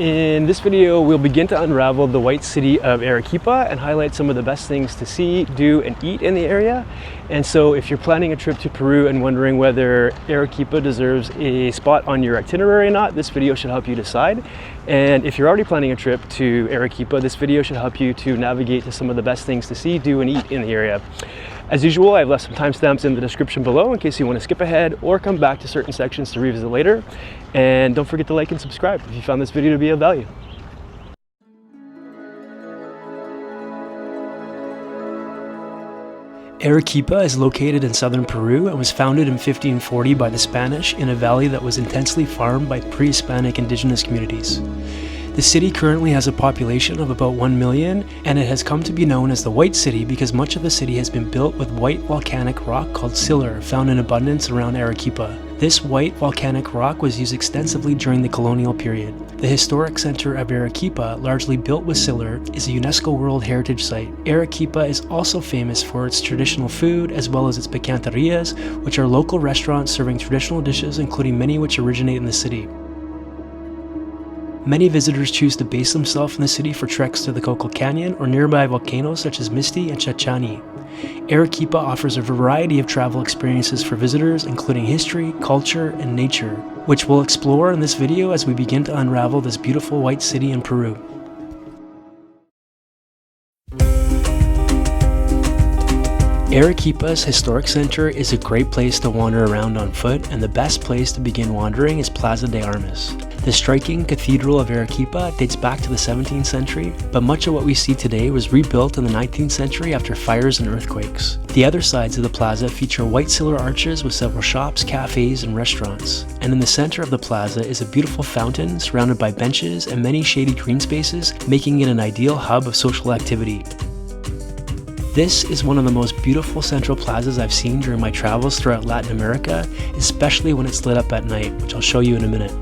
In this video, we'll begin to unravel the white city of Arequipa and highlight some of the best things to see, do, and eat in the area. And so if you're planning a trip to Peru and wondering whether Arequipa deserves a spot on your itinerary or not, this video should help you decide. And if you're already planning a trip to Arequipa, this video should help you to navigate to some of the best things to see, do, and eat in the area. As usual, I've left some timestamps in the description below in case you want to skip ahead or come back to certain sections to revisit later. And don't forget to like and subscribe if you found this video to be of value. Arequipa is located in southern Peru and was founded in 1540 by the Spanish in a valley that was intensely farmed by pre-Hispanic indigenous communities. The city currently has a population of about 1 million, and it has come to be known as the White City because much of the city has been built with white volcanic rock called Sillar, found in abundance around Arequipa. This white volcanic rock was used extensively during the Colonial period. The historic center of Arequipa, largely built with Sillar, is a UNESCO World Heritage Site. Arequipa is also famous for its traditional food as well as its picanterías, which are local restaurants serving traditional dishes, including many which originate in the city. Many visitors choose to base themselves in the city for treks to the Colca Canyon or nearby volcanoes such as Misti and Chachani. Arequipa offers a variety of travel experiences for visitors, including history, culture, and nature, which we'll explore in this video as we begin to unravel this beautiful white city in Peru. Arequipa's historic center is a great place to wander around on foot, and the best place to begin wandering is Plaza de Armas. The striking Cathedral of Arequipa dates back to the 17th century, but much of what we see today was rebuilt in the 19th century after fires and earthquakes. The other sides of the plaza feature white Sillar arches with several shops, cafes, and restaurants. And in the center of the plaza is a beautiful fountain surrounded by benches and many shady green spaces, making it an ideal hub of social activity. This is one of the most beautiful central plazas I've seen during my travels throughout Latin America, especially when it's lit up at night, which I'll show you in a minute.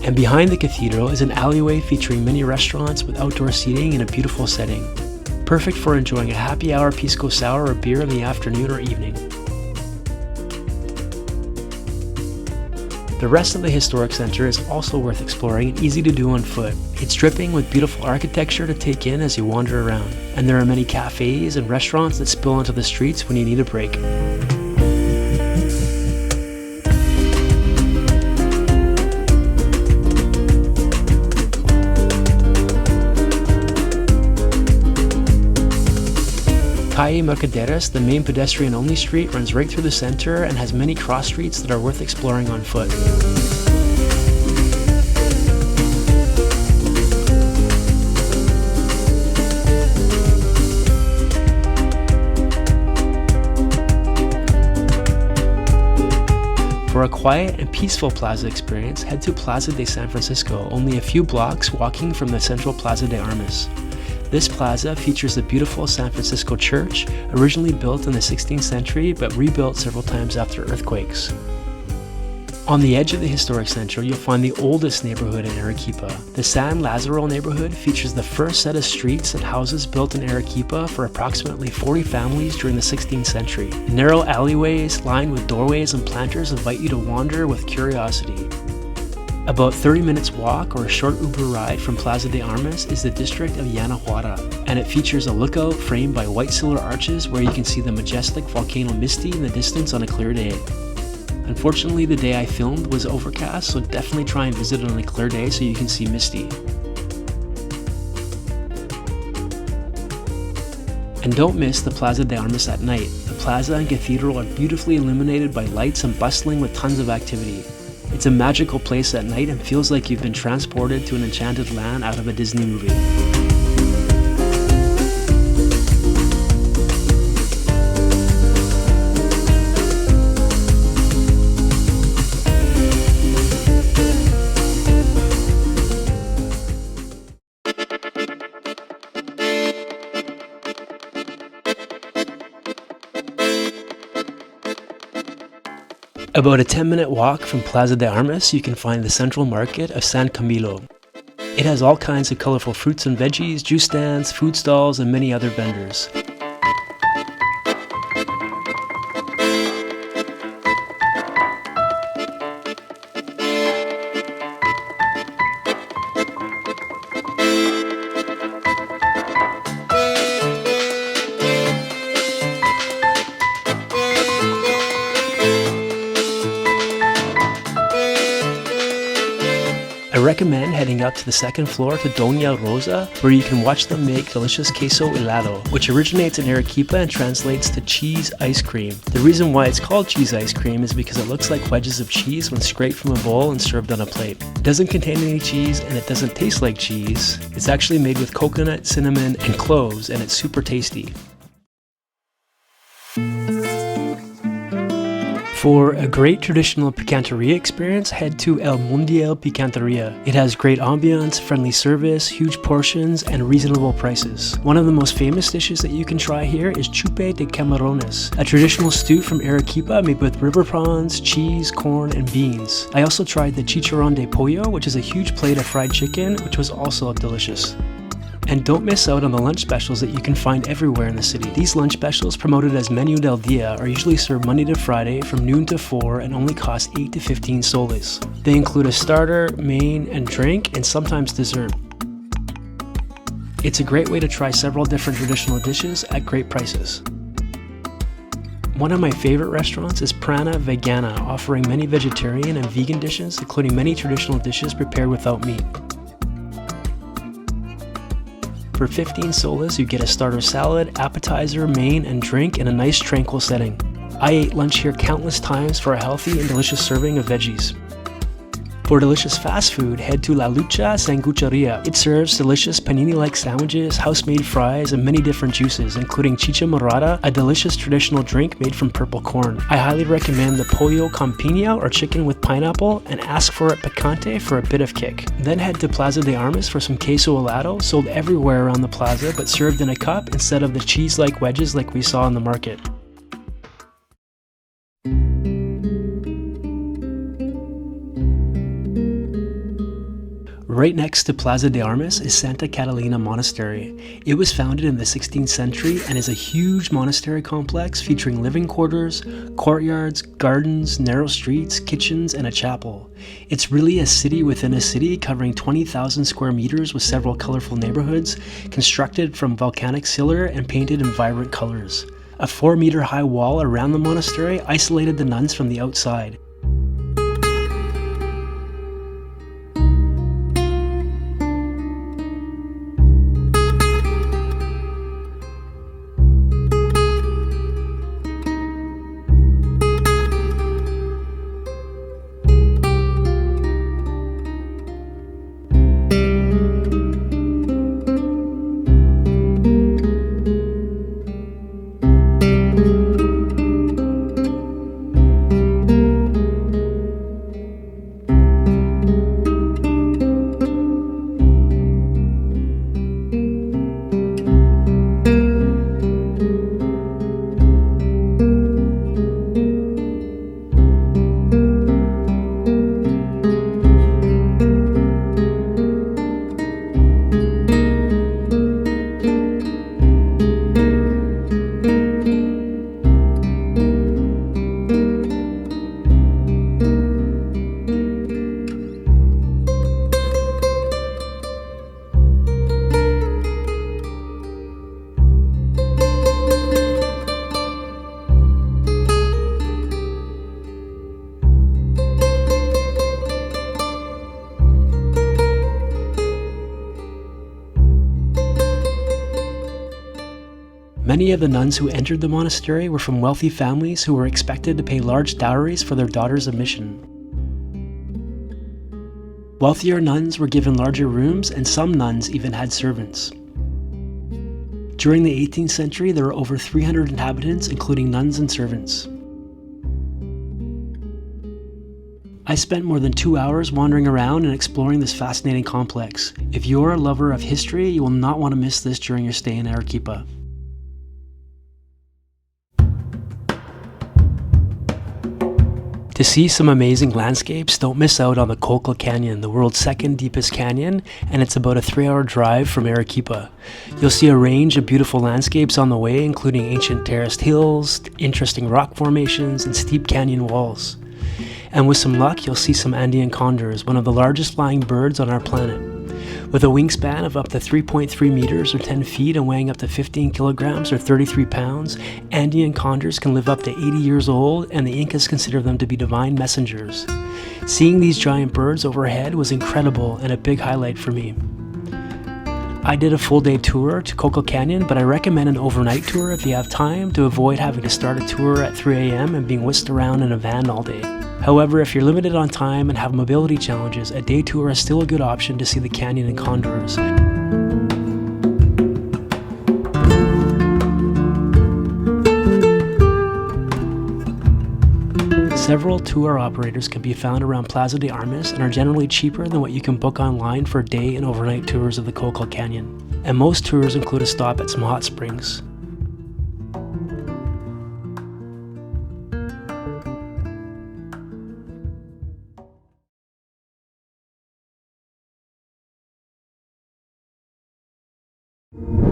And behind the cathedral is an alleyway featuring many restaurants with outdoor seating in a beautiful setting. Perfect for enjoying a happy hour pisco sour or beer in the afternoon or evening. The rest of the historic center is also worth exploring and easy to do on foot. It's dripping with beautiful architecture to take in as you wander around, and there are many cafes and restaurants that spill onto the streets when you need a break. Calle Mercaderes, the main pedestrian-only street, runs right through the center and has many cross streets that are worth exploring on foot. For a quiet and peaceful plaza experience, head to Plaza de San Francisco, only a few blocks walking from the central Plaza de Armas. This plaza features the beautiful San Francisco church, originally built in the 16th century but rebuilt several times after earthquakes. On the edge of the historic center, you'll find the oldest neighborhood in Arequipa. The San Lázaro neighborhood features the first set of streets and houses built in Arequipa for approximately 40 families during the 16th century. Narrow alleyways lined with doorways and planters invite you to wander with curiosity. About 30 minutes walk or a short Uber ride from Plaza de Armas is the district of Yanahuara, and it features a lookout framed by white Sillar arches where you can see the majestic volcano Misti in the distance on a clear day. Unfortunately, the day I filmed was overcast, so definitely try and visit on a clear day so you can see Misti. And don't miss the Plaza de Armas at night. The plaza and cathedral are beautifully illuminated by lights and bustling with tons of activity. It's a magical place at night and feels like you've been transported to an enchanted land out of a Disney movie. About a 10-minute walk from Plaza de Armas, you can find the central market of San Camilo. It has all kinds of colorful fruits and veggies, juice stands, food stalls, and many other vendors. recommend heading up to the second floor to Doña Rosa, where you can watch them make delicious Queso Helado, which originates in Arequipa and translates to cheese ice cream. The reason why it's called cheese ice cream is because it looks like wedges of cheese when scraped from a bowl and served on a plate. It doesn't contain any cheese and it doesn't taste like cheese. It's actually made with coconut, cinnamon, and cloves, and it's super tasty. For a great traditional picantería experience, head to El Mundial Picantería. It has great ambiance, friendly service, huge portions, and reasonable prices. One of the most famous dishes that you can try here is Chupe de Camarones, a traditional stew from Arequipa made with river prawns, cheese, corn, and beans. I also tried the chicharrón de pollo, which is a huge plate of fried chicken, which was also delicious. And don't miss out on the lunch specials that you can find everywhere in the city. These lunch specials, promoted as Menu del Dia, are usually served Monday to Friday from noon to 4 and only cost 8 to 15 soles. They include a starter, main, and drink, and sometimes dessert. It's a great way to try several different traditional dishes at great prices. One of my favorite restaurants is Prana Vegana, offering many vegetarian and vegan dishes, including many traditional dishes prepared without meat. For 15 soles, you get a starter salad, appetizer, main, and drink in a nice tranquil setting. I ate lunch here countless times for a healthy and delicious serving of veggies. For delicious fast food, head to La Lucha Sangucheria. It serves delicious panini-like sandwiches, house-made fries, and many different juices, including chicha morada, a delicious traditional drink made from purple corn. I highly recommend the pollo con piña, or chicken with pineapple, and ask for it picante for a bit of kick. Then head to Plaza de Armas for some queso helado, sold everywhere around the plaza, but served in a cup instead of the cheese-like wedges like we saw in the market. Right next to Plaza de Armas is Santa Catalina Monastery. It was founded in the 16th century and is a huge monastery complex featuring living quarters, courtyards, gardens, narrow streets, kitchens, and a chapel. It's really a city within a city, covering 20,000 square meters with several colorful neighborhoods, constructed from volcanic sillar and painted in vibrant colors. A 4-meter high wall around the monastery isolated the nuns from the outside. Many of the nuns who entered the monastery were from wealthy families who were expected to pay large dowries for their daughters' admission. Wealthier nuns were given larger rooms, and some nuns even had servants. During the 18th century, there were over 300 inhabitants, including nuns and servants. I spent more than 2 hours wandering around and exploring this fascinating complex. If you're a lover of history, you will not want to miss this during your stay in Arequipa. To see some amazing landscapes, don't miss out on the Colca Canyon, the world's second deepest canyon, and it's about a 3-hour drive from Arequipa. You'll see a range of beautiful landscapes on the way, including ancient terraced hills, interesting rock formations, and steep canyon walls. And with some luck, you'll see some Andean condors, one of the largest flying birds on our planet. With a wingspan of up to 3.3 meters or 10 feet and weighing up to 15 kilograms or 33 pounds, Andean condors can live up to 80 years old, and the Incas consider them to be divine messengers. Seeing these giant birds overhead was incredible and a big highlight for me. I did a full-day tour to Colca Canyon, but I recommend an overnight tour if you have time to avoid having to start a tour at 3 a.m. and being whisked around in a van all day. However, if you're limited on time and have mobility challenges, a day tour is still a good option to see the canyon and Condors. Several tour operators can be found around Plaza de Armas and are generally cheaper than what you can book online for day and overnight tours of the Colca Canyon. And most tours include a stop at some hot springs. You